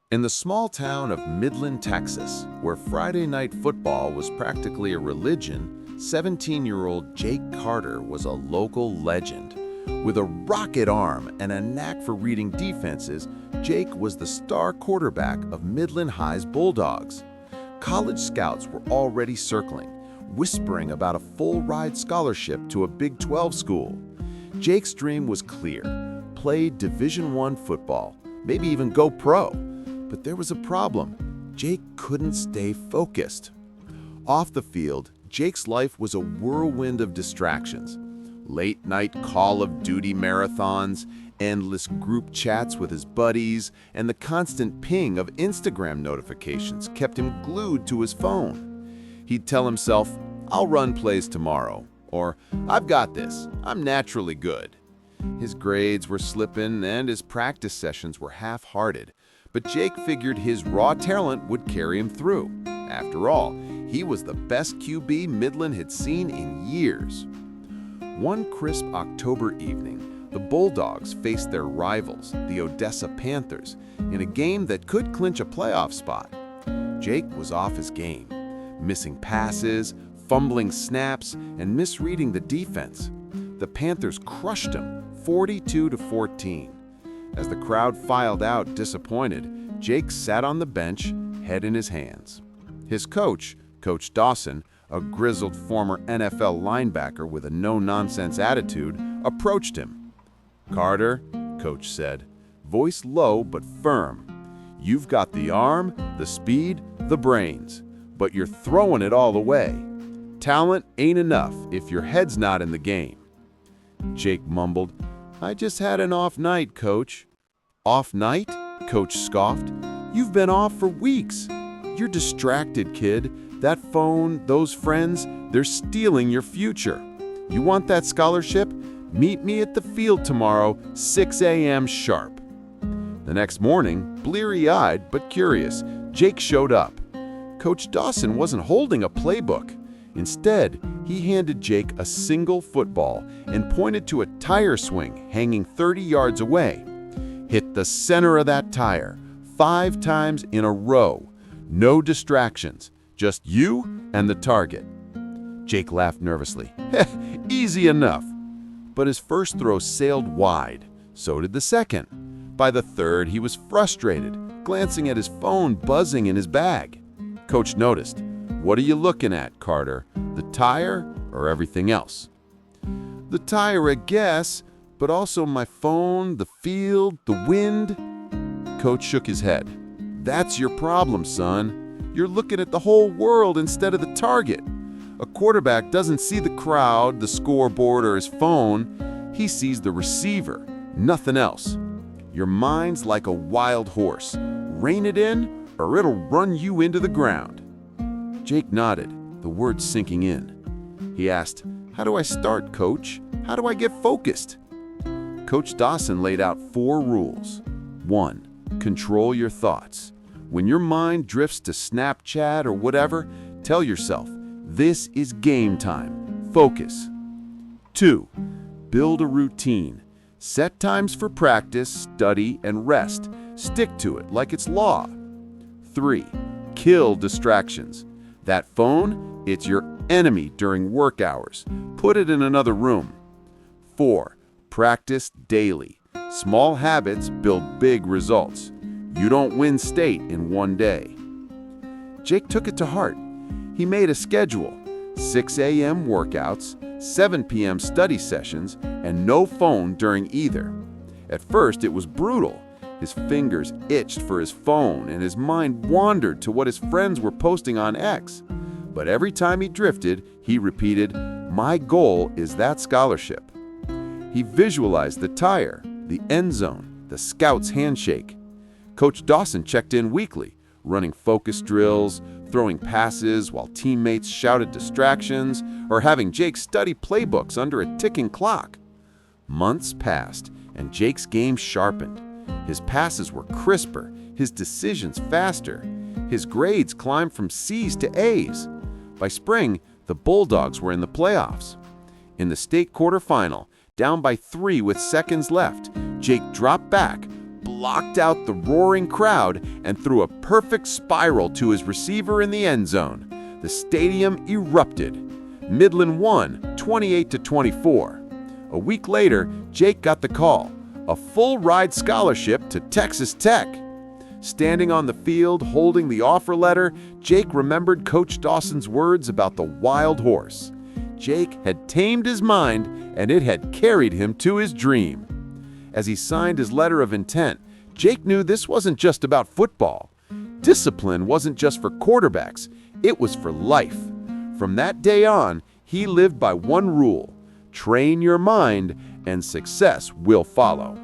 In the small town of Midland, Texas, where Friday night football was practically a religion, 17-year-old Jake Carter was a local legend. With a rocket arm and a knack for reading defenses, Jake was the star quarterback of Midland High's Bulldogs. College scouts were already circling, whispering about a full-ride scholarship to a Big 12 school. Jake's dream was clear: play Division I football, maybe even go pro. But there was a problem. Jake couldn't stay focused. Off the field, Jake's life was a whirlwind of distractions. Late-night Call of Duty marathons, endless group chats with his buddies, and the constant ping of Instagram notifications kept him glued to his phone. He'd tell himself, "I'll run plays tomorrow," or "I've got this, I'm naturally good." His grades were slipping and his practice sessions were half-hearted, but Jake figured his raw talent would carry him through. After all, he was the best QB Midland had seen in years. One crisp October evening, the Bulldogs faced their rivals, the Odessa Panthers, in a game that could clinch a playoff spot. Jake was off his game, missing passes, fumbling snaps, and misreading the defense. The Panthers crushed him, 42-14. As the crowd filed out disappointed, Jake sat on the bench, head in his hands. His coach, Coach Dawson, a grizzled former NFL linebacker with a no-nonsense attitude, approached him. "Carter," Coach said, voice low but firm, "you've got the arm, the speed, the brains, but you're throwing it all away. Talent ain't enough if your head's not in the game." Jake mumbled, "I just had an off night, Coach." "Off night?" Coach scoffed. "You've been off for weeks. You're distracted, kid. That phone, those friends, they're stealing your future. You want that scholarship? Meet me at the field tomorrow, 6 a.m. sharp." The next morning, bleary-eyed but curious, Jake showed up. Coach Dawson wasn't holding a playbook. Instead, he handed Jake a single football and pointed to a tire swing hanging 30 yards away. "Hit the center of that tire 5 times in a row. No distractions, just you and the target." Jake laughed nervously. "Easy enough." But his first throw sailed wide. So did the second. By the third, he was frustrated, glancing at his phone buzzing in his bag. Coach noticed. "What are you looking at, Carter? The tire or everything else?" "The tire, I guess, but also my phone, the field, the wind." Coach shook his head. "That's your problem, son. You're looking at the whole world instead of the target. A quarterback doesn't see the crowd, the scoreboard, or his phone. He sees the receiver, nothing else. Your mind's like a wild horse. Rein it in, or it'll run you into the ground." Jake nodded, the words sinking in. He asked, "How do I start, Coach? How do I get focused?" Coach Dawson laid out 4 rules. 1. Control your thoughts. When your mind drifts to Snapchat or whatever, tell yourself, "This is game time. Focus." 2. Build a routine. Set times for practice, study, and rest. Stick to it like it's law. 3. Kill distractions. That phone, it's your enemy during work hours. Put it in another room. 4. Practice daily. Small habits build big results. You don't win state in one day. Jake took it to heart. He made a schedule: 6 a.m. workouts, 7 p.m. study sessions, and no phone during either. At first, it was brutal. His fingers itched for his phone, and his mind wandered to what his friends were posting on X. But every time he drifted, he repeated, "My goal is that scholarship." He visualized the tire, the end zone, the scout's handshake. Coach Dawson checked in weekly, running focus drills, throwing passes while teammates shouted distractions, or having Jake study playbooks under a ticking clock. Months passed, and Jake's game sharpened. His passes were crisper, his decisions faster. His grades climbed from C's to A's. By spring, the Bulldogs were in the playoffs. In the state quarterfinal, down by 3 with seconds left, Jake dropped back, blocked out the roaring crowd and threw a perfect spiral to his receiver in the end zone. The stadium erupted. Midland won 28-24. A week later, Jake got the call, a full-ride scholarship to Texas Tech. Standing on the field, holding the offer letter, Jake remembered Coach Dawson's words about the wild horse. Jake had tamed his mind, and it had carried him to his dream. As he signed his letter of intent, Jake knew this wasn't just about football. Discipline wasn't just for quarterbacks, it was for life. From that day on, he lived by one rule: train your mind, and success will follow.